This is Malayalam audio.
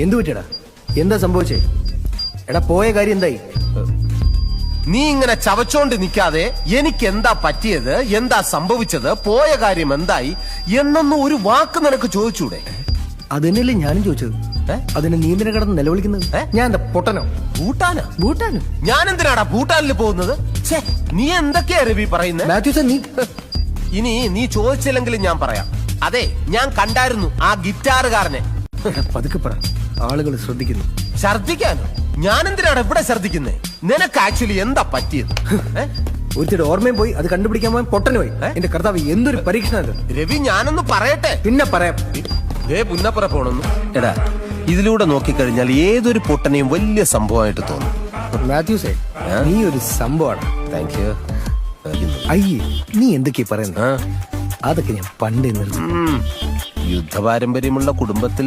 എന്തു പറ്റിയടാ? എന്താ സംഭവിച്ചേ? എടാ പോയ കാര്യം എന്തായി? നീ ഇങ്ങനെ ചവച്ചോണ്ട് നിൽക്കാതെ എനിക്ക് എന്താ പറ്റിയത്, എന്താ സംഭവിച്ചത്, പോയ കാര്യം എന്തായി എന്നൊന്നും ഒരു വാക്ക് നിനക്ക് ചോദിച്ചൂടെ? അതിനല്ലേ ഞാനും ചോദിച്ചത്. അതിന് നീ എന്തിനാ കിടന്ന് നിലവിളിക്കുന്നത്? ഞാൻ എന്താ പൊട്ടനോ? ഭൂട്ടാനോ? ഭൂട്ടാനോ? ഞാൻ എന്തിനാടാ ഭൂട്ടാനിൽ പോകുന്നത്? നീ എന്തൊക്കെയാ രവി പറയുന്നത്? മാത്യു സാർ, ഇനി നീ ചോദിച്ചില്ലെങ്കിലും ഞാൻ പറയാം. അതെ, ഞാൻ കണ്ടായിരുന്നു ആ ഗിറ്റാറുകാരനെ. പതുക്കെ പറ, ആളുകൾ ശ്രദ്ധിക്കുന്നു. ഛർദിക്കാനോ? ഞാൻ എന്തിനാണ് ഇവിടെ ഛർദിക്കുന്നേ? നിനക്ക് ആക്ച്വലി എന്താ പറ്റിയത്? ഒരുത്തിയുടെ ഓർമ്മയും പോയി, അത് കണ്ടുപിടിക്കാൻ പോയി പൊട്ടന് പോയി. എന്റെ കർത്താവ്, എന്തൊരു പരീക്ഷണം രവി. ഞാനൊന്ന് പറയട്ടെ? പിന്നെ പറയാം. പുന്നപ്പുറ പോണെന്ന്. എടാ, ഇതിലൂടെ നോക്കിക്കഴിഞ്ഞാൽ ഏതൊരു പൊട്ടനെയും വലിയ സംഭവമായിട്ട് തോന്നും. മാത്യൂസേ, നീ ഒരു സംഭവമാണ്. Thank you. അയ്യേ, നീ എന്തൊക്കെയാ പറയുന്നത്? അതൊക്കെ ഞാൻ പണ്ടേ നിർത്തി. യുദ്ധപാരമ്പര്യമുള്ള കുടുംബത്തിൽ